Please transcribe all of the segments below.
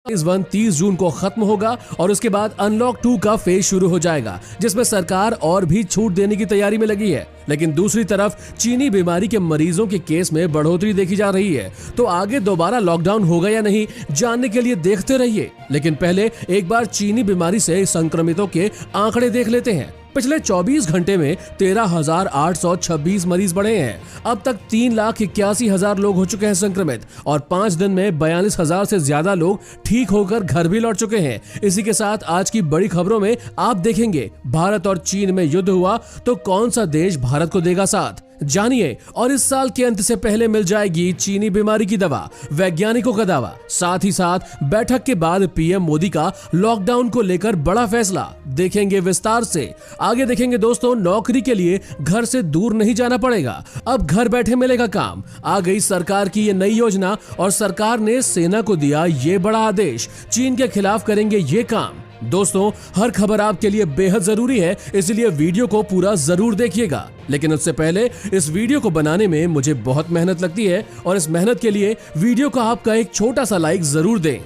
Phase 1 30 जून को खत्म होगा और उसके बाद अनलॉक 2 का फेज शुरू हो जाएगा, जिसमें सरकार और भी छूट देने की तैयारी में लगी है। लेकिन दूसरी तरफ चीनी बीमारी के मरीजों के केस में बढ़ोतरी देखी जा रही है। तो आगे दोबारा लॉकडाउन होगा या नहीं, जानने के लिए देखते रहिए। लेकिन पहले एक बार चीनी बीमारी से संक्रमितों के आंकड़े देख लेते हैं। पिछले 24 घंटे में 13,826 मरीज बढ़े हैं। अब तक 3,81,000 लोग हो चुके हैं संक्रमित और 5 दिन में 42,000 से ज्यादा लोग ठीक होकर घर भी लौट चुके हैं। इसी के साथ आज की बड़ी खबरों में आप देखेंगे, भारत और चीन में युद्ध हुआ तो कौन सा देश भारत को देगा साथ, जानिए। और इस साल के अंत से पहले मिल जाएगी चीनी बीमारी की दवा, वैज्ञानिकों का दावा। साथ ही साथ बैठक के बाद पीएम मोदी का लॉकडाउन को लेकर बड़ा फैसला, देखेंगे विस्तार से। आगे देखेंगे दोस्तों, नौकरी के लिए घर से दूर नहीं जाना पड़ेगा, अब घर बैठे मिलेगा काम। आ गई सरकार की ये नई योजना और सरकार ने सेना को दिया ये बड़ा आदेश, चीन के खिलाफ करेंगे ये काम। दोस्तों, हर खबर आपके लिए बेहद जरूरी है, इसलिए वीडियो को पूरा जरूर देखिएगा। लेकिन उससे पहले इस वीडियो को बनाने में मुझे बहुत मेहनत लगती है और इस मेहनत के लिए वीडियो को आपका एक छोटा सा लाइक जरूर दें।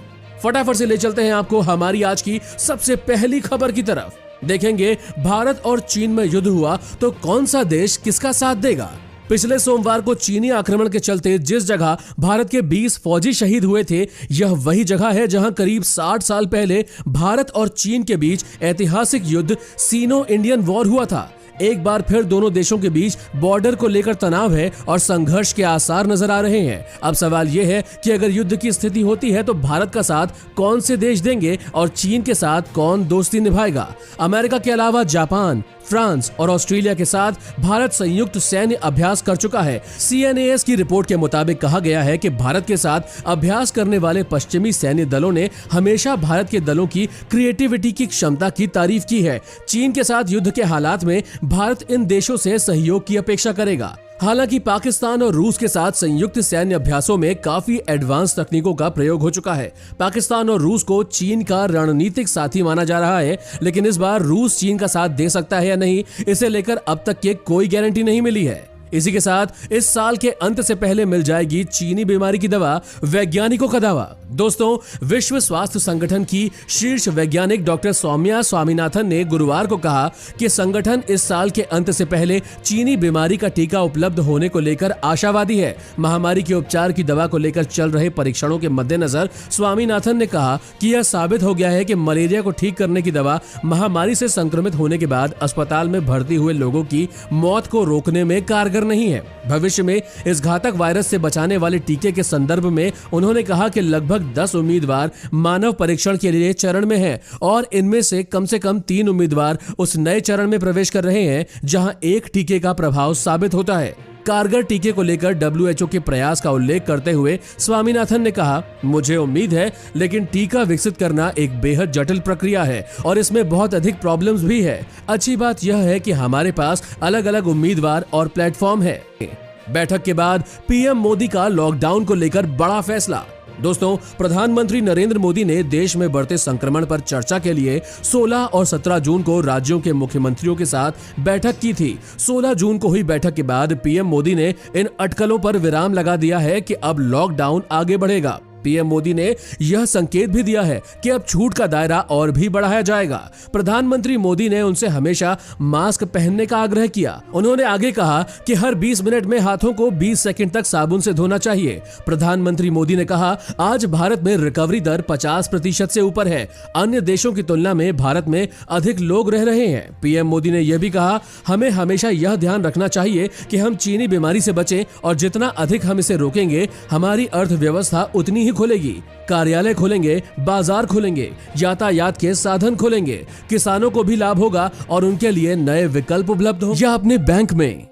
फटाफट से ले चलते हैं आपको हमारी आज की सबसे पहली खबर की तरफ। देखेंगे, भारत और चीन में युद्ध हुआ तो कौन सा देश किसका साथ देगा। पिछले सोमवार को चीनी आक्रमण के चलते जिस जगह भारत के 20 फौजी शहीद हुए थे, यह वही जगह है जहां करीब 60 साल पहले भारत और चीन के बीच ऐतिहासिक युद्ध सीनो इंडियन वॉर हुआ था। एक बार फिर दोनों देशों के बीच बॉर्डर को लेकर तनाव है और संघर्ष के आसार नजर आ रहे हैं। अब सवाल यह है कि अगर युद्ध की स्थिति होती है तो भारत का साथ कौन से देश देंगे और चीन के साथ कौन दोस्ती निभाएगा। अमेरिका के अलावा जापान, फ्रांस और ऑस्ट्रेलिया के साथ भारत संयुक्त सैन्य अभ्यास कर चुका है। CNAS की रिपोर्ट के मुताबिक कहा गया है कि भारत के साथ अभ्यास करने वाले पश्चिमी सैन्य दलों ने हमेशा भारत के दलों की क्रिएटिविटी की क्षमता की तारीफ की है। चीन के साथ युद्ध के हालात में भारत इन देशों से सहयोग की अपेक्षा करेगा। हालांकि पाकिस्तान और रूस के साथ संयुक्त सैन्य अभ्यासों में काफी एडवांस तकनीकों का प्रयोग हो चुका है। पाकिस्तान और रूस को चीन का रणनीतिक साथी माना जा रहा है, लेकिन इस बार रूस चीन का साथ दे सकता है या नहीं, इसे लेकर अब तक के कोई गारंटी नहीं मिली है। इसी के साथ इस साल के अंत से पहले मिल जाएगी चीनी बीमारी की दवा, वैज्ञानिकों का दावा। दोस्तों, विश्व स्वास्थ्य संगठन की शीर्ष वैज्ञानिक डॉक्टर सौम्या स्वामीनाथन ने गुरुवार को कहा कि संगठन इस साल के अंत से पहले चीनी बीमारी का टीका उपलब्ध होने को लेकर आशावादी है। महामारी के उपचार की दवा को लेकर चल रहे परीक्षणों के मद्देनजर स्वामीनाथन ने कहा कि यह साबित हो गया है कि मलेरिया को ठीक करने की दवा महामारी से संक्रमित होने के बाद अस्पताल में भर्ती हुए लोगों की मौत को रोकने में कारगर नहीं है। भविष्य में इस घातक वायरस से बचाने वाले टीके के संदर्भ में उन्होंने कहा कि लगभग 10 उम्मीदवार मानव परीक्षण के लिए चरण में हैं और इनमें से कम 3 उम्मीदवार उस नए चरण में प्रवेश कर रहे हैं जहां एक टीके का प्रभाव साबित होता है। कारगर टीके को लेकर WHO के प्रयास का उल्लेख करते हुए स्वामीनाथन ने कहा, मुझे उम्मीद है, लेकिन टीका विकसित करना एक बेहद जटिल प्रक्रिया है और इसमें बहुत अधिक प्रॉब्लम्स भी है। अच्छी बात यह है कि हमारे पास अलग अलग उम्मीदवार और प्लेटफॉर्म है। बैठक के बाद पीएम मोदी का लॉकडाउन को लेकर बड़ा फैसला। दोस्तों, प्रधानमंत्री नरेंद्र मोदी ने देश में बढ़ते संक्रमण पर चर्चा के लिए 16 और 17 जून को राज्यों के मुख्यमंत्रियों के साथ बैठक की थी। 16 जून को हुई बैठक के बाद पीएम मोदी ने इन अटकलों पर विराम लगा दिया है कि अब लॉकडाउन आगे बढ़ेगा। पीएम मोदी ने यह संकेत भी दिया है कि अब छूट का दायरा और भी बढ़ाया जाएगा। प्रधानमंत्री मोदी ने उनसे हमेशा मास्क पहनने का आग्रह किया। उन्होंने आगे कहा कि हर 20 मिनट में हाथों को 20 सेकंड तक साबुन से धोना चाहिए। प्रधानमंत्री मोदी ने कहा, आज भारत में रिकवरी दर 50% से ऊपर है। अन्य देशों की तुलना में भारत में अधिक लोग रह रहे हैं। पीएम मोदी ने यह भी कहा, हमें हमेशा यह ध्यान रखना चाहिए कि हम चीनी बीमारी से बचें और जितना अधिक हम इसे रोकेंगे, हमारी अर्थव्यवस्था उतनी खुलेगी। कार्यालय खुलेंगे, बाजार खुलेंगे, यातायात के साधन खुलेंगे, किसानों को भी लाभ होगा और उनके लिए नए विकल्प उपलब्ध होंगे या अपने बैंक में।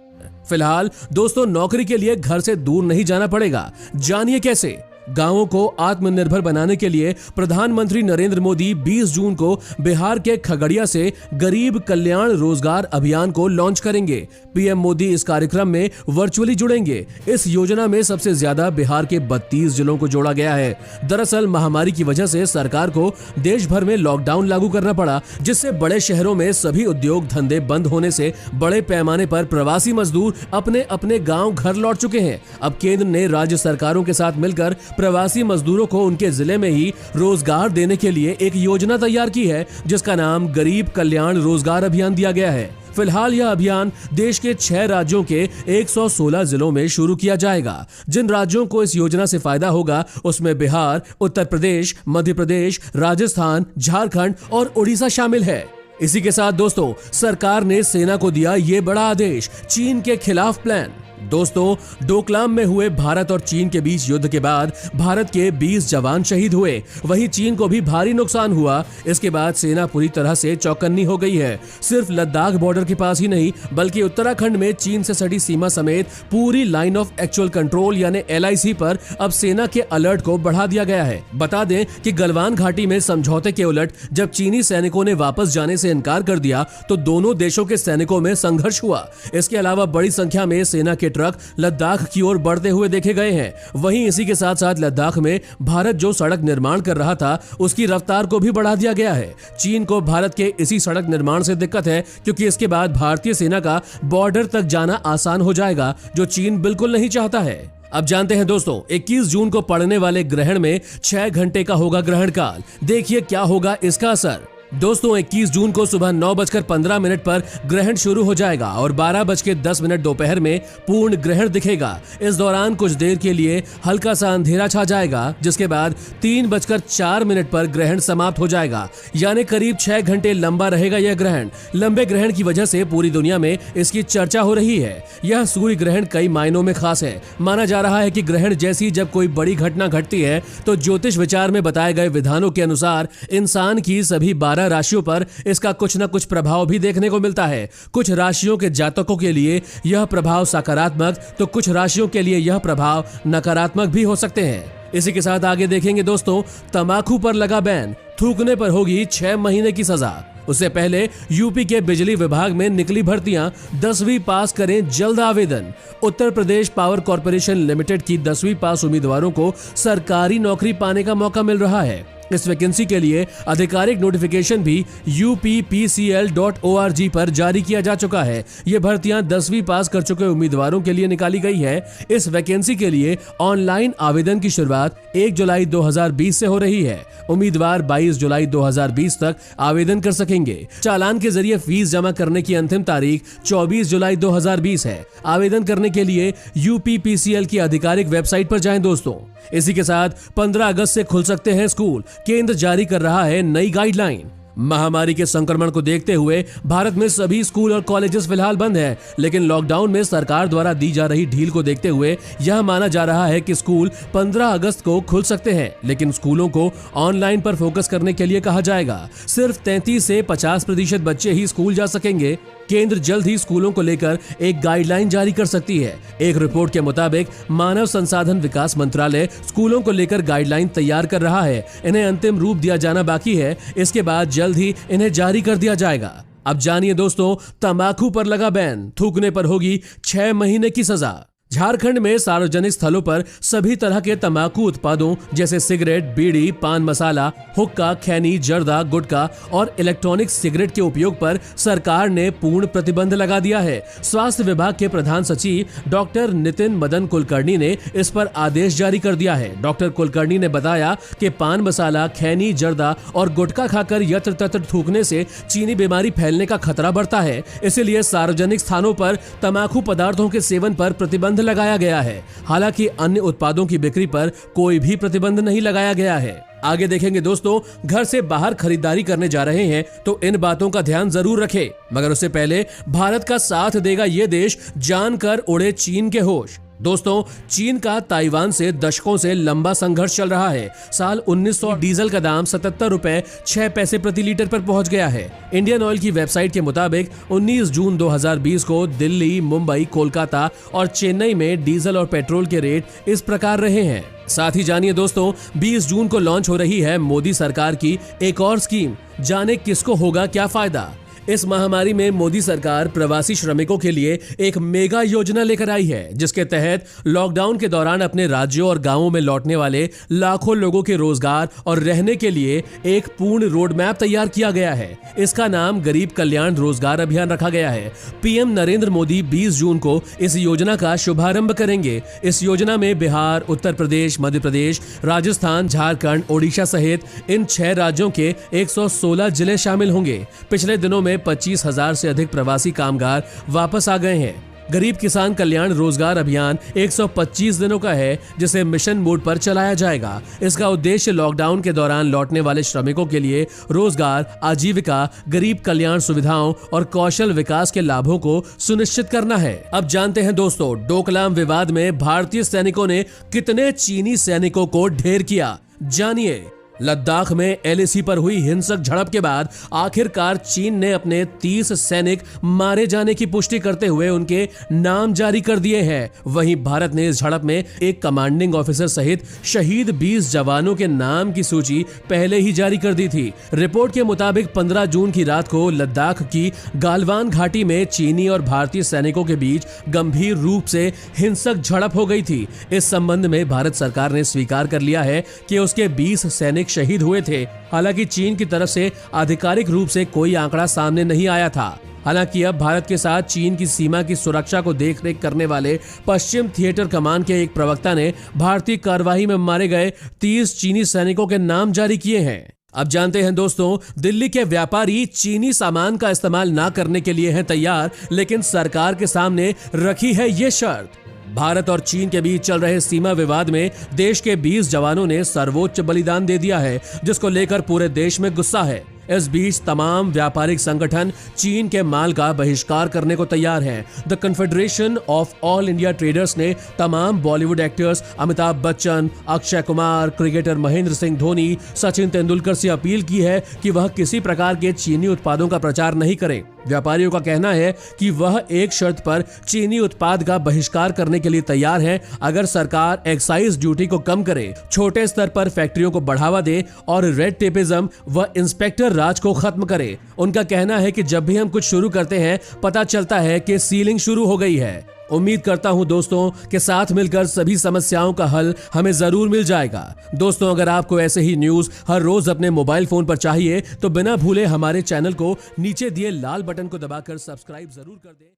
फिलहाल दोस्तों, नौकरी के लिए घर से दूर नहीं जाना पड़ेगा, जानिए कैसे। गांवों को आत्मनिर्भर बनाने के लिए प्रधानमंत्री नरेंद्र मोदी 20 जून को बिहार के खगड़िया से गरीब कल्याण रोजगार अभियान को लॉन्च करेंगे। पीएम मोदी इस कार्यक्रम में वर्चुअली जुड़ेंगे। इस योजना में सबसे ज्यादा बिहार के 32 जिलों को जोड़ा गया है। दरअसल महामारी की वजह से सरकार को देश भर में लॉकडाउन लागू करना पड़ा, जिससे बड़े शहरों में सभी उद्योग धंधे बंद होने से बड़े पैमाने पर प्रवासी मजदूर अपने अपने गाँव घर लौट चुके हैं। अब केंद्र ने राज्य सरकारों के साथ मिलकर प्रवासी मजदूरों को उनके जिले में ही रोजगार देने के लिए एक योजना तैयार की है, जिसका नाम गरीब कल्याण रोजगार अभियान दिया गया है। फिलहाल यह अभियान देश के 6 राज्यों के 116 जिलों में शुरू किया जाएगा। जिन राज्यों को इस योजना से फायदा होगा उसमें बिहार, उत्तर प्रदेश, मध्य प्रदेश, राजस्थान, झारखंड और उड़ीसा शामिल है। इसी के साथ दोस्तों, सरकार ने सेना को दिया ये बड़ा आदेश, चीन के खिलाफ प्लान। दोस्तों, डोकलाम में हुए भारत और चीन के बीच युद्ध के बाद भारत के 20 जवान शहीद हुए, वहीं चीन को भी भारी नुकसान हुआ। इसके बाद सेना पूरी तरह से चौकन्नी हो गई है। सिर्फ लद्दाख बॉर्डर के पास ही नहीं, बल्कि उत्तराखंड में चीन से सटी सीमा समेत पूरी लाइन ऑफ एक्चुअल कंट्रोल यानी LIC पर अब सेना के अलर्ट को बढ़ा दिया गया है। बता दें कि गलवान घाटी में समझौते के उलट जब चीनी सैनिकों ने वापस जाने से इनकार कर दिया तो दोनों देशों के सैनिकों में संघर्ष हुआ। इसके अलावा बड़ी संख्या में सेना के ट्रक लद्दाख की ओर बढ़ते हुए देखे गए हैं। वहीं इसी के साथ साथ लद्दाख में भारत जो सड़क निर्माण कर रहा था उसकी रफ्तार को भी बढ़ा दिया गया है। चीन को भारत के इसी सड़क निर्माण से दिक्कत है, क्योंकि इसके बाद भारतीय सेना का बॉर्डर तक जाना आसान हो जाएगा, जो चीन बिल्कुल नहीं चाहता है। अब जानते हैं दोस्तों, 21 जून को पड़ने वाले ग्रहण में 6 घंटे का होगा ग्रहण काल। देखिए क्या होगा इसका असर। दोस्तों, 21 जून को सुबह 9:15 पर ग्रहण शुरू हो जाएगा और 12:10 दोपहर में पूर्ण ग्रहण दिखेगा। इस दौरान कुछ देर के लिए हल्का सा अंधेरा छा जाएगा, जिसके बाद 3:04 पर ग्रहण समाप्त हो जाएगा। यानी करीब 6 घंटे लंबा रहेगा यह ग्रहण। लंबे ग्रहण की वजह से पूरी दुनिया में इसकी चर्चा हो रही है। यह सूर्य ग्रहण कई मायनों में खास है। माना जा रहा है कि ग्रहण जैसी जब कोई बड़ी घटना घटती है तो ज्योतिष विचार में बताए गए विधानों के अनुसार इंसान की सभी 12 राशियों पर इसका कुछ न कुछ प्रभाव भी देखने को मिलता है। कुछ राशियों के जातकों के लिए यह प्रभाव सकारात्मक, तो कुछ राशियों के लिए यह प्रभाव नकारात्मक भी हो सकते हैं। इसी के साथ आगे देखेंगे दोस्तों, तंबाकू पर लगा बैन, थूकने पर होगी 6 महीने की सजा। उससे पहले यूपी के बिजली विभाग में निकली भर्तियां, 10वीं पास करें जल्द आवेदन। Uttar Pradesh power corporation limited की 10वीं पास उम्मीदवारों को सरकारी नौकरी पाने का मौका मिल रहा है। इस वैकेंसी के लिए आधिकारिक नोटिफिकेशन भी uppcl.org पर जारी किया जा चुका है। ये भर्तियां 10वीं पास कर चुके उम्मीदवारों के लिए निकाली गई है। इस वैकेंसी के लिए ऑनलाइन आवेदन की शुरुआत 1 जुलाई 2020 से हो रही है। उम्मीदवार 22 जुलाई 2020 तक आवेदन कर सकेंगे। चालान के जरिए फीस जमा करने की अंतिम तारीख 24 जुलाई 2020 है। आवेदन करने के लिए UPPCL की आधिकारिक वेबसाइट पर जाएं दोस्तों। इसी के साथ 15 अगस्त से खुल सकते हैं स्कूल। केंद्र जारी कर रहा है नई गाइडलाइन। महामारी के संक्रमण को देखते हुए भारत में सभी स्कूल और कॉलेजेस फिलहाल बंद हैं, लेकिन लॉकडाउन में सरकार द्वारा दी जा रही ढील को देखते हुए यह माना जा रहा है कि स्कूल 15 अगस्त को खुल सकते हैं, लेकिन स्कूलों को ऑनलाइन पर फोकस करने के लिए कहा जाएगा। सिर्फ 33 से 50% बच्चे ही स्कूल जा सकेंगे। केंद्र जल्द ही स्कूलों को लेकर एक गाइडलाइन जारी कर सकती है। एक रिपोर्ट के मुताबिक मानव संसाधन विकास मंत्रालय स्कूलों को लेकर गाइडलाइन तैयार कर रहा है। इन्हें अंतिम रूप दिया जाना बाकी है। इसके बाद जल्द ही इन्हें जारी कर दिया जाएगा। अब जानिए दोस्तों, तंबाकू पर लगा बैन, थूकने पर होगी 6 महीने की सजा। झारखंड में सार्वजनिक स्थलों पर सभी तरह के तंबाकू उत्पादों जैसे सिगरेट, बीड़ी, पान मसाला, हुक्का, खैनी, जर्दा, गुटखा और इलेक्ट्रॉनिक सिगरेट के उपयोग पर सरकार ने पूर्ण प्रतिबंध लगा दिया है। स्वास्थ्य विभाग के प्रधान सचिव डॉक्टर नितिन मदन कुलकर्णी ने इस पर आदेश जारी कर दिया है। डॉक्टर कुलकर्णी ने बताया कि पान मसाला, खैनी, जर्दा और गुटखा खाकर यत्र तत्र थूकने से चीनी बीमारी फैलने का खतरा बढ़ता है। इसीलिए सार्वजनिक स्थानों पर तंबाकू पदार्थों के सेवन पर प्रतिबंध लगाया गया है। हालांकि अन्य उत्पादों की बिक्री पर कोई भी प्रतिबंध नहीं लगाया गया है। आगे देखेंगे दोस्तों, घर से बाहर खरीदारी करने जा रहे हैं तो इन बातों का ध्यान जरूर रखें, मगर उससे पहले भारत का साथ देगा ये देश, जानकर उड़े चीन के होश। दोस्तों, चीन का ताइवान से दशकों से लंबा संघर्ष चल रहा है। साल 1900 डीजल का दाम 77 रुपए 6 पैसे प्रति लीटर पर पहुंच गया है। इंडियन ऑयल की वेबसाइट के मुताबिक 19 जून 2020 को दिल्ली, मुंबई, कोलकाता और चेन्नई में डीजल और पेट्रोल के रेट इस प्रकार रहे हैं। साथ ही जानिए दोस्तों, 20 जून को लॉन्च हो रही है मोदी सरकार की एक और स्कीम। जाने किसको होगा क्या फायदा। इस महामारी में मोदी सरकार प्रवासी श्रमिकों के लिए एक मेगा योजना लेकर आई है, जिसके तहत लॉकडाउन के दौरान अपने राज्यों और गांवों में लौटने वाले लाखों लोगों के रोजगार और रहने के लिए एक पूर्ण रोड मैप तैयार किया गया है। इसका नाम गरीब कल्याण रोजगार अभियान रखा गया है। पीएम नरेंद्र मोदी 20 जून को इस योजना का शुभारंभ करेंगे। इस योजना में बिहार, उत्तर प्रदेश, मध्य प्रदेश, राजस्थान, झारखंड, ओडिशा सहित इन 6 राज्यों के 116 जिले शामिल होंगे। पिछले दिनों में 25,000 से अधिक प्रवासी कामगार वापस आ गए हैं। गरीब किसान कल्याण रोजगार अभियान 125 दिनों का है, जिसे मिशन मोड पर चलाया जाएगा। इसका उद्देश्य लॉकडाउन के दौरान लौटने वाले श्रमिकों के लिए रोजगार, आजीविका, गरीब कल्याण सुविधाओं और कौशल विकास के लाभों को सुनिश्चित करना है। अब जानते हैं दोस्तों, डोकलाम विवाद में भारतीय सैनिकों ने कितने चीनी सैनिकों को ढेर किया, जानिए। लद्दाख में एलएसी पर हुई हिंसक झड़प के बाद आखिरकार चीन ने अपने 30 सैनिक मारे जाने की पुष्टि करते हुए उनके नाम जारी कर दिए हैं। वहीं भारत ने इस झड़प में एक कमांडिंग ऑफिसर सहित शहीद 20 जवानों के नाम की सूची पहले ही जारी कर दी थी। रिपोर्ट के मुताबिक 15 जून की रात को लद्दाख की गालवान घाटी में चीनी और भारतीय सैनिकों के बीच गंभीर रूप से हिंसक झड़प हो गई थी। इस संबंध में भारत सरकार ने स्वीकार कर लिया है कि उसके 20 सैनिक शहीद हुए थे। हालांकि चीन की तरफ से आधिकारिक रूप से कोई आंकड़ा सामने नहीं आया था। हालांकि अब भारत के साथ चीन की सीमा की सुरक्षा को देखरेख करने वाले पश्चिम थिएटर कमान के एक प्रवक्ता ने भारतीय कार्रवाई में मारे गए 30 चीनी सैनिकों के नाम जारी किए हैं। अब जानते हैं दोस्तों, दिल्ली के व्यापारी चीनी सामान का इस्तेमाल ना करने के लिए हैं तैयार, लेकिन सरकार के सामने रखी है ये शर्त। भारत और चीन के बीच चल रहे सीमा विवाद में देश के 20 जवानों ने सर्वोच्च बलिदान दे दिया है, जिसको लेकर पूरे देश में गुस्सा है। इस बीच तमाम व्यापारिक संगठन चीन के माल का बहिष्कार करने को तैयार हैं। The confederation of all India traders ने तमाम बॉलीवुड एक्टर्स अमिताभ बच्चन, अक्षय कुमार, क्रिकेटर महेंद्र सिंह धोनी, सचिन तेंदुलकर से अपील की है कि वह किसी प्रकार के चीनी उत्पादों का प्रचार नहीं करें। व्यापारियों का कहना है कि वह एक शर्त पर चीनी उत्पाद का बहिष्कार करने के लिए तैयार है, अगर सरकार एक्साइज ड्यूटी को कम करे, छोटे स्तर पर फैक्ट्रियों को बढ़ावा दे और रेड टेपिज्म व इंस्पेक्टर राज को खत्म करे। उनका कहना है कि जब भी हम कुछ शुरू करते हैं, पता चलता है कि सीलिंग शुरू हो गई है। उम्मीद करता हूं दोस्तों कि साथ मिलकर सभी समस्याओं का हल हमें जरूर मिल जाएगा। दोस्तों, अगर आपको ऐसे ही न्यूज हर रोज अपने मोबाइल फोन पर चाहिए तो बिना भूले हमारे चैनल को नीचे दिए लाल बटन को दबाकर सब्सक्राइब जरूर कर दें।